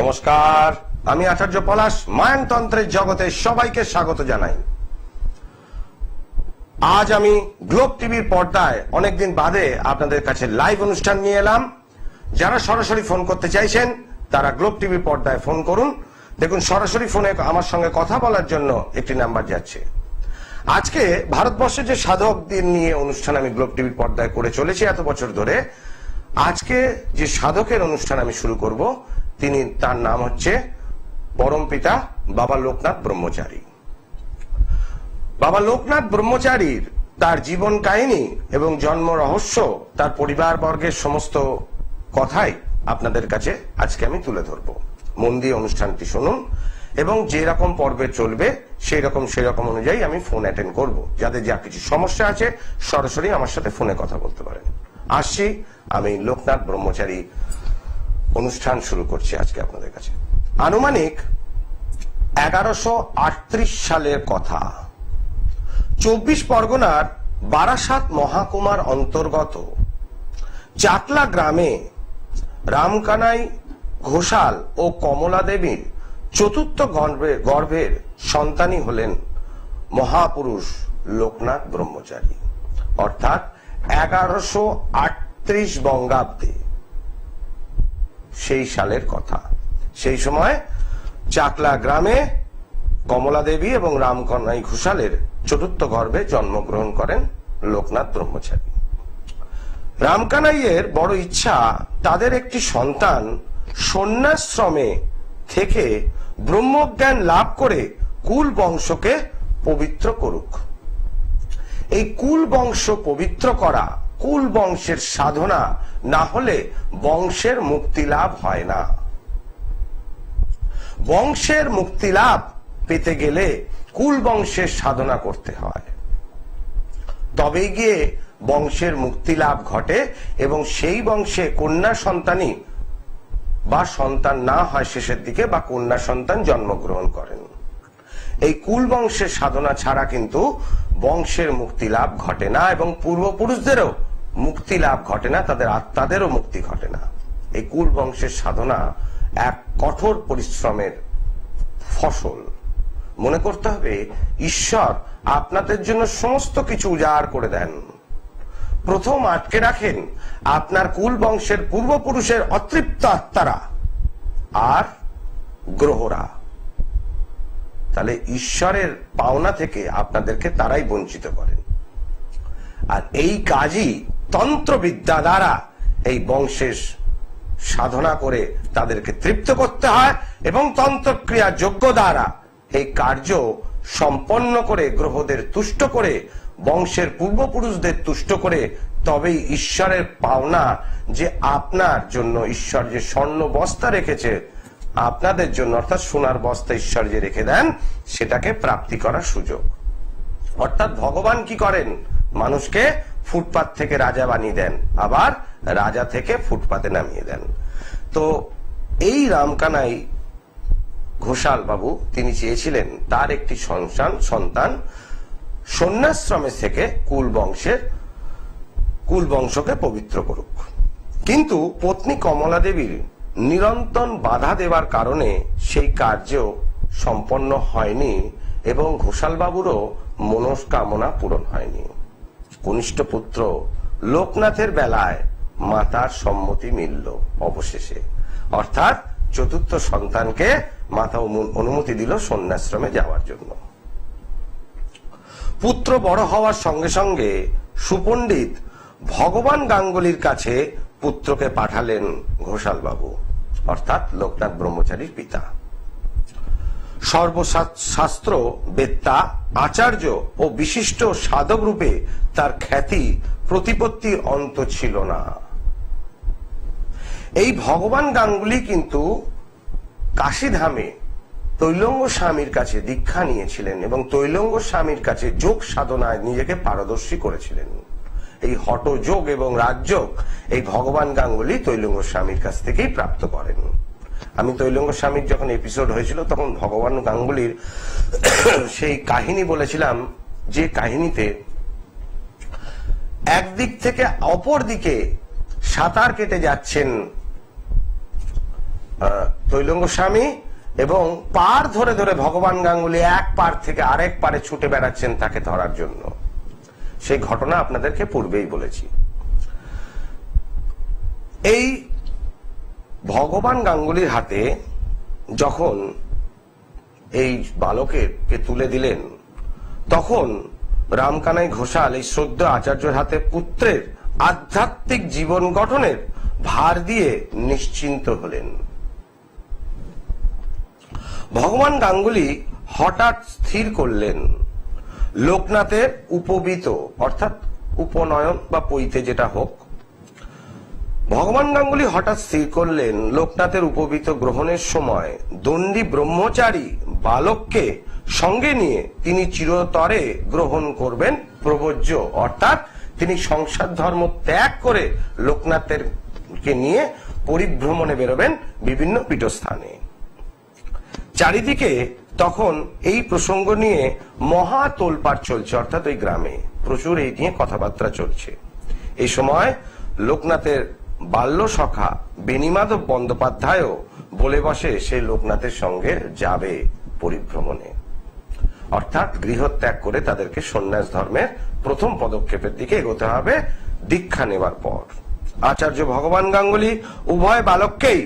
নমস্কার, আমি আচার্য পলাশ মায়ানতন্ত্রের জগতে সবাইকে স্বাগত জানাই। আজ আমি গ্লোব টিভির পর্দায় অনেকদিন বাদে আপনাদের কাছে লাইভ অনুষ্ঠান নিয়ে এলাম। যারা সরাসরি ফোন করতে চাইছেন তারা গ্লোব টিভির পর্দায় ফোন করুন। দেখুন, সরাসরি ফোনে আমার সঙ্গে কথা বলার জন্য একটি নাম্বার যাচ্ছে। আজকে ভারতবর্ষের যে সাধকদের নিয়ে অনুষ্ঠান আমি গ্লোব টিভির পর্দায় করে চলেছি এত বছর ধরে, আজকে যে সাধকের অনুষ্ঠান আমি শুরু করব তার নাম হচ্ছে পরমপিতা বাবা লোকনাথ ব্রহ্মচারী। বাবা লোকনাথ ব্রহ্মচারীর তার জীবন কাহিনী এবং জন্ম রহস্য, তার পরিবার বর্গের সমস্ত কথাই আপনাদের কাছে আজকে আমি তুলে ধরব। মন দিয়ে অনুষ্ঠানটি শুনুন এবং যে রকম পর্বে চলবে সেই রকম অনুযায়ী আমি ফোন অ্যাটেন্ড করব। যাদের যা কিছু সমস্যা আছে সরাসরি আমার সাথে ফোনে কথা বলতে পারেন। আসছি, আমি লোকনাথ ব্রহ্মচারী অনুষ্ঠান শুরু করছি আজকে আপনাদের কাছে। আনুমানিক 1138 সালের কথা। 24 পরগনার বারাসাত মহাকুমার অন্তর্গত চাকলা গ্রামে রামকানাই ঘোষাল ও কমলা দেবীর চতুর্থ গর্ভের সন্তানই হলেন মহাপুরুষ লোকনাথ ব্রহ্মচারী, অর্থাৎ 1138 বঙ্গাব্দে সেই সালের কথা। সেই সময় চাকলা গ্রামে কমলা দেবী এবং রামকানাই ঘোষালের চতুর্থ গর্ভে জন্মগ্রহণ করেন লোকনাথ ব্রহ্মচারী। রামকানাইয়ের বড় ইচ্ছা তাদের একটি সন্তান সন্ন্যাশ্রমে থেকে ব্রহ্মজ্ঞান লাভ করে কুল বংশকে পবিত্র করুক। এই কুল বংশ পবিত্র করা, কুল বংশের সাধনা না হলে বংশের মুক্তি লাভ হয় না। বংশের মুক্তি লাভ পেতে গেলে কুল বংশের সাধনা করতে হয়, তবেই গিয়ে বংশের মুক্তি লাভ ঘটে এবং সেই বংশে কন্যা সন্তানই বা সন্তান না হয় শেষের দিকে, বা কন্যা সন্তান জন্মগ্রহণ করেন। এই কুল বংশের সাধনা ছাড়া কিন্তু বংশের মুক্তি লাভ ঘটে না এবং পূর্বপুরুষদেরও মুক্তি লাভ ঘটে না, তাদের আত্মাদেরও মুক্তি ঘটে না। এই কুল বংশের সাধনা এক কঠোর পরিশ্রমের ফসল। মনে করতে হবে, ঈশ্বর আপনাদের জন্য সমস্ত কিছু উজাড় করে দেন, প্রথম আটকে রাখেন আপনার কুল বংশের পূর্বপুরুষের অতৃপ্ত আত্মারা আর গ্রহরা। তাহলে ঈশ্বরের পাওনা থেকে আপনাদেরকে তারাই বঞ্চিত করেন। আর এই কাজই তন্ত্রবিদ্যা দ্বারা এই বংশের সাধনা করে তাদেরকে তৃপ্ত করতে হয় এবং তন্ত্রক্রিয়া যোগ্য দ্বারা এই কার্য সম্পন্ন করে গ্রহদের তুষ্ট করে বংশের পূর্বপুরুষদের তুষ্ট করে তবেই ঈশ্বরের পাওনা, যে আপনার জন্য ঈশ্বর যে স্বর্ণ বস্তা রেখেছে আপনাদের জন্য, অর্থাৎ সোনার বস্তা ঈশ্বর যে রেখে দেন, সেটাকে প্রাপ্তি করার সুযোগ। অর্থাৎ ভগবান কি করেন, মানুষকে ফুটপাত থেকে রাজা বানিয়ে দেন, আবার রাজা থেকে ফুটপাতে নামিয়ে দেন। তো এই রামকানাই ঘোষাল বাবু তিনি চেয়েছিলেন তার একটি সন্তান সন্ন্যাশ্রমে থেকে কুল বংশকে পবিত্র করুক। কিন্তু পত্নী কমলা দেবীর নিরন্তর বাধা দেওয়ার কারণে সেই কার্য সম্পন্ন হয়নি এবং ঘোষাল বাবুরও মনস্কামনা পূরণ হয়নি। কনিষ্ঠ পুত্র লোকনাথের বেলায় মাতার সম্মতি মিলল অবশেষে, অর্থাৎ চতুর্থ সন্তানকে মাতা অনুমতি দিল সন্ন্যাশ্রমে যাওয়ার জন্য। পুত্র বড় হওয়ার সঙ্গে সঙ্গে সুপণ্ডিত ভগবান গাঙ্গুলির কাছে পুত্রকে পাঠালেন ঘোষাল বাবু, অর্থাৎ লোকনাথ ব্রহ্মচারীর পিতা। সর্বশাস্ত্র বেত্তা, আচার্য ও বিশিষ্ট সাধক রূপে তার খ্যাতি প্রতিপত্তির অন্ত ছিল না। এই ভগবান গাঙ্গুলি কিন্তু কাশীধামে তৈলঙ্গ স্বামীর কাছে দীক্ষা নিয়েছিলেন এবং তৈলঙ্গ স্বামীর কাছে যোগ সাধনায় নিজেকে পারদর্শী করেছিলেন। এই হঠযোগ এবং রাজযোগ এই ভগবান গাঙ্গুলি তৈলঙ্গ স্বামীর কাছ থেকেই প্রাপ্ত করেন। আমি তৈলঙ্গ স্বামীর যখন এপিসোড হয়েছিল তখন ভগবান গাঙ্গুলির সেই কাহিনী বলেছিলাম, যে কাহিনীতে একদিক থেকে অপর দিকে সাঁতার কেটে যাচ্ছেন তৈলঙ্গ স্বামী এবং পার ধরে ধরে ভগবান গাঙ্গুলি এক পার থেকে আরেক পারে ছুটে বেড়াচ্ছেন তাকে ধরার জন্য। সেই ঘটনা আপনাদেরকে পূর্বেই বলেছি। এই ভগবান গাঙ্গুলির হাতে যখন এই বালকেরকে তুলে দিলেন, তখন রামকানাই ঘোষাল এই শ্রদ্ধা আচার্যের হাতে পুত্রের আধ্যাত্মিক জীবন গঠনের ভার দিয়ে নিশ্চিন্ত হলেন। ভগবান গাঙ্গুলি হঠাৎ স্থির করলেন লোকনাথের উপবীত অর্থাৎ উপনয়ন বা পৈতে যেটা হোক, ভগবান গাঙ্গুলি হঠাৎ স্থির করলেন লোকনাথের উপবীত গ্রহণের সময় দণ্ডী ব্রহ্মচারী বালককে সঙ্গে নিয়ে তিনি চিরতরে গ্রহণ করবেন প্রবোজ্য, অর্থাৎ তিনি সংসার ধর্ম ত্যাগ করে লোকনাথের কে নিয়ে পরিভ্রমণে বেরোবেন বিভিন্ন পীঠস্থানে। চারিদিকে তখন এই প্রসঙ্গ নিয়ে মহা তোলপাড় চলছে, অর্থাৎ ওই গ্রামে প্রচুর এই নিয়ে কথাবার্তা চলছে। এই সময় লোকনাথের বাল্য সখা বেণীমাধব বন্দ্যোপাধ্যায়ও বলে বসে সে লোকনাথের সঙ্গে যাবে পরিভ্রমণে, অর্থাৎ গৃহত্যাগ করে তাদেরকে সন্ন্যাস ধর্মের প্রথম পদক্ষেপের দিকে এগোতে হবে দীক্ষা নেবার পর। আচার্য ভগবান গাঙ্গুলি উভয় বালককেই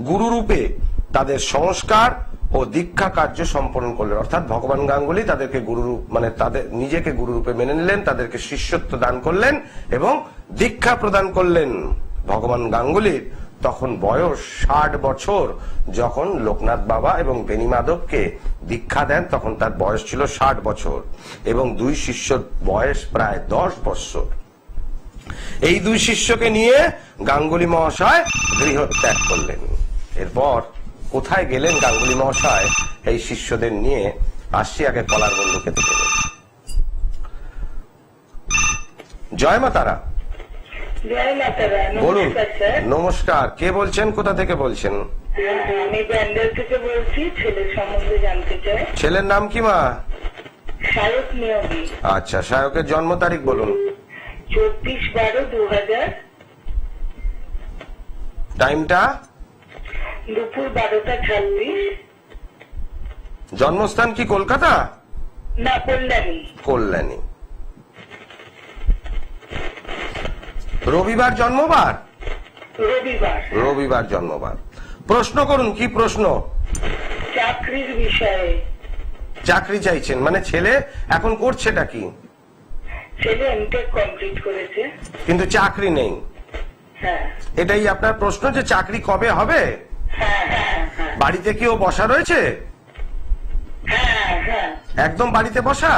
গুরুরূপে তাদের সংস্কার ও দীক্ষা কার্য সম্পন্ন করলেন, অর্থাৎ ভগবান গাঙ্গুলি তাদেরকে গুরুরূপ মানে তাদের নিজেকে গুরুরূপে মেনে নিলেন, তাদেরকে শিষ্যত্ব দান করলেন এবং দীক্ষা প্রদান করলেন। ভগবান গাঙ্গুলির তখন বয়স 60 বছর। যখন লোকনাথ বাবা এবং বেণীমাধবকে দীক্ষা দেন তখন তার বয়স ছিল 60 বছর এবং দুই শিষ্যর বয়স প্রায় 10 বছর। এই দুই শিষ্যকে নিয়ে গাঙ্গুলি মহাশয় গৃহত্যাগ করলেন। এরপর কোথায় গেলেন গাঙ্গুলি মহাশয় এই শিষ্যদের নিয়ে? আসছি আগে কলার বন্ধুকে দেখে। জয় মা তারা। বলুন। নমস্কার, কে বলছেন, কোথা থেকে বলছেন? আমি ব্যান্ডেল থেকে বলছি, ছেলের সম্বন্ধে জানতে চাই। ছেলের নাম কি মা? শায়ক নিয়োগী। আচ্ছা, শায়কের জন্ম তারিখ বলুন। 24/12/2000। টাইমটা? দুপুর 12:36। জন্মস্থান কি কলকাতা? না, কল্যাণী। কল্যাণী। রবিবার জন্মবার? রবিবার। রবিবার জন্মবার। প্রশ্ন করুন, কি প্রশ্ন? চাকরির বিষয়ে। চাকরি চাইছেন মানে ছেলে এখন করছেটা কি? ছেলে এমটেক কমপ্লিট করেছে কিন্তু চাকরি নেই। হ্যাঁ। এটাই আপনার প্রশ্ন যে চাকরি কবে হবে? হ্যাঁ হ্যাঁ হ্যাঁ। বাড়িতে কি ও বসা রয়েছে? হ্যাঁ হ্যাঁ। একদম বাড়িতে বসা?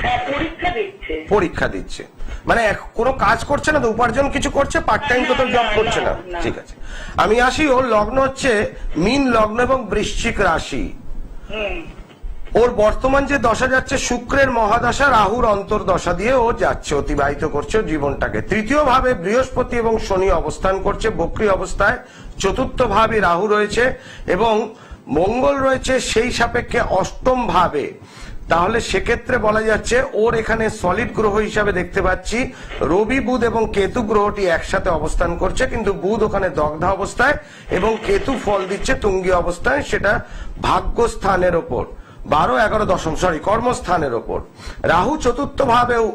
হ্যাঁ, পরীক্ষা দিচ্ছে। পরীক্ষা দিচ্ছে মানে কোনো কাজ করছে না তো, উপার্জন কিছু করছে, পার্ট টাইম কোথাও জব করছে না? ঠিক আছে, আমি আসি। ওর লগ্ন হচ্ছে মীন লগ্ন এবং বৃশ্চিক রাশি। ওর বর্তমান যে দশা যাচ্ছে শুক্রের মহাদশা, রাহুর অন্তর্দশা দিয়ে ও যাচ্ছে, অতিবাহিত করছে জীবনটাকে। তৃতীয় ভাবে বৃহস্পতি এবং শনি অবস্থান করছে বক্রী অবস্থায়। চতুর্থ ভাবে রাহু রয়েছে এবং মঙ্গল রয়েছে সেই সাপেক্ষে অষ্টম ভাবে। তাহলে সেক্ষেত্রে বলা যাচ্ছে ওর এখানে সলিড গ্রহ হিসাবে দেখতে পাচ্ছি রবি, বুধ এবং কেতু গ্রহটি একসাথে অবস্থান করছে, কিন্তু বুধ ওখানে দগ্ধা অবস্থায় এবং কেতু ফল দিচ্ছে তুঙ্গী অবস্থায়, সেটা ভাগ্যস্থানের ওপর 12, 11, 10 কর্মস্থানের ওপর। রাহু চতুর্থ ভাবেও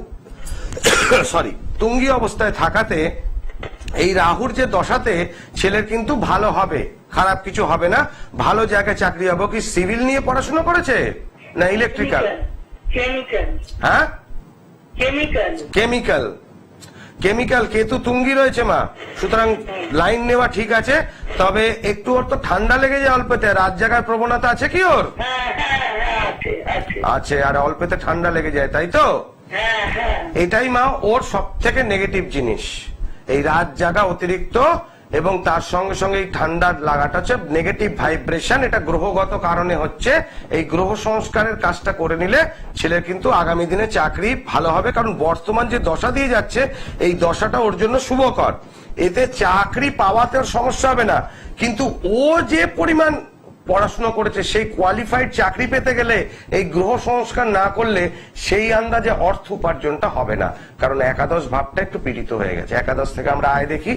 তুঙ্গী অবস্থায় থাকাতে এই রাহুর যে দশাতে ছেলের কিন্তু ভালো হবে, খারাপ কিছু হবে না, ভালো জায়গায় চাকরি হবে। কি সিভিল নিয়ে পড়াশোনা করেছে না ইলেকট্রিক্যাল? কেমিক্যাল। হ্যাঁ, কেমিক্যাল। কেমিক্যাল। কেতু তুঙ্গি রয়েছে মা, সুতরাং লাইন নেওয়া ঠিক আছে। তবে একটু ওর তো ঠান্ডা লেগে যায় অল্পেতে, রাত জাগার প্রবণতা আছে কি ওর? আছে, আর অল্পেতে ঠান্ডা লেগে যায়, তাই তো? এটাই মা ওর সব থেকে নেগেটিভ জিনিস, এই রাত জাগা অতিরিক্ত এবং তার সঙ্গে সঙ্গে এই ঠান্ডা লাগাটা হচ্ছে নেগেটিভ ভাইব্রেশন। এটা গ্রহগত কারণে হচ্ছে। এই গ্রহ সংস্কারের কাজটা করে নিলে ছেলের কিন্তু আগামী দিনে চাকরি ভালো হবে, কারণ বর্তমান যে দশা দিয়ে যাচ্ছে এই দশাটা ওর জন্য শুভকর। এতে চাকরি পাওয়াতে ওর সমস্যা হবে না, কিন্তু ও যে পরিমাণ পড়াশোনা করেছে সেই কোয়ালিফাইড চাকরি পেতে গেলে এই গ্রহ সংস্কার না করলে সেই আন্দাজে অর্থ উপার্জনটা হবে না, কারণ একাদশ ভাবটা একটু পীড়িত হয়ে গেছে। একাদশ থেকে আমরা আয় দেখি,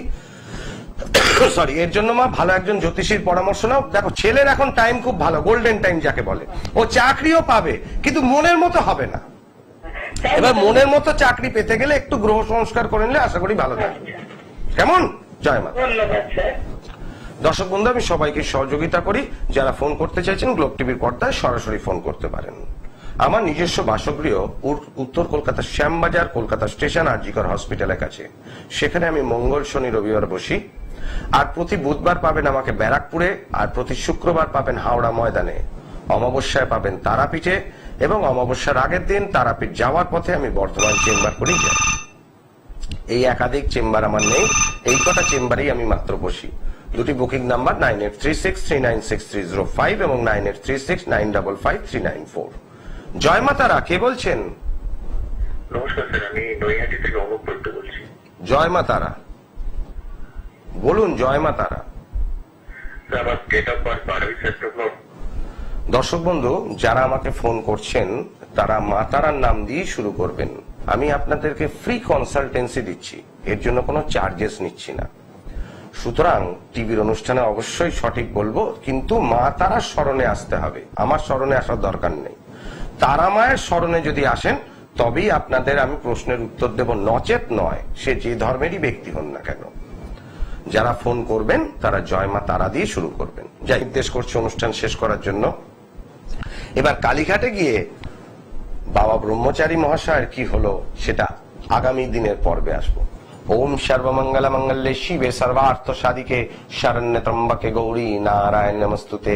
সরি, এর জন্য মা ভালো একজন জ্যোতিষীর পরামর্শ নাও। দেখো, ছেলের এখন টাইম খুব ভালো, গোল্ডেন টাইম যাকে বলে। ও চাকরিও পাবে, কিন্তু মনের মতো হবে না। এবার মনের মতো চাকরি পেতে গেলে একটু গ্রহ সংস্কার করে নিলে আশা করি ভালো থাকবে। কেমন? জয় মা। ধন্যবাদ স্যার। দর্শক বন্ধু, আমি সবাইকে সহযোগিতা করি। যারা ফোন করতে চাইছেন গ্লোব টিভির পর্দায় সরাসরি ফোন করতে পারেন। আমার নিজস্ব বাসগৃহ উত্তর কলকাতার শ্যামবাজার, কলকাতা স্টেশন, আরজিকর হসপিটালের কাছে। সেখানে আমি মঙ্গল, শনি, রবিবার বসি। আর প্রতি বুধবার পাবেন আমাকে ব্যারাকপুরে, আর প্রতি শুক্রবার পাবেন হাওড়া ময়দানে। অমাবস্যায় পাবেন তারাপীঠে, এবং অমাবস্যার আগের দিন তারাপীঠ যাওয়ার পথে আমি বর্ধমান চেম্বার করেই যাই। এই একাধিক চেম্বার আমার নেই, এই কটা চেম্বারেই আমি মাত্র বসি। দুটি বুকিং নাম্বার 9836396305 এবং 9836955394। জয় মা তারা, কে বলছেন? নমস্কার স্যার, আমি নৈহাটি থেকে অমুক বলতে বলছি। জয় মা তারা, বলুন। জয় মা তারা। স্যার, আমার ডেট অফ বার্থ 12 সেপ্টেম্বর। দর্শক বন্ধু, যারা আমাকে ফোন করছেন তারা মা তারার নাম দিয়ে শুরু করবেন। আমি আপনাদেরকে ফ্রি কনসালটেন্সি দিচ্ছি, এর জন্য কোনো চার্জেস নিচ্ছি না। সুতরাং টিভির অনুষ্ঠানে অবশ্যই সঠিক বলবো, কিন্তু মা তারার স্মরণে আসতে হবে, আমার স্মরণে আসার দরকার নেই। তারা মায়ের স্মরণে যদি আসেন তবেই আপনাদের আমি প্রশ্নের উত্তর দেব, নচেত নয়, সে যে ধর্মেরই ব্যক্তি হন না কেন। যারা ফোন করবেন তারা জয় মা তারা দিয়ে শুরু করবেন। যাই নির্দেশ করছে অনুষ্ঠান শেষ করার জন্য। এবার কালীঘাটে গিয়ে বাবা ব্রহ্মচারী মহাশয়ের কি হলো সেটা আগামী দিনের পর্বে আসবো। ওম সর্বমঙ্গল মঙ্গলে শিবে সর্বার্থ সাধিকে শরণ্য ত্রম্বকে গৌরী নারায়ণ নমস্তুতে।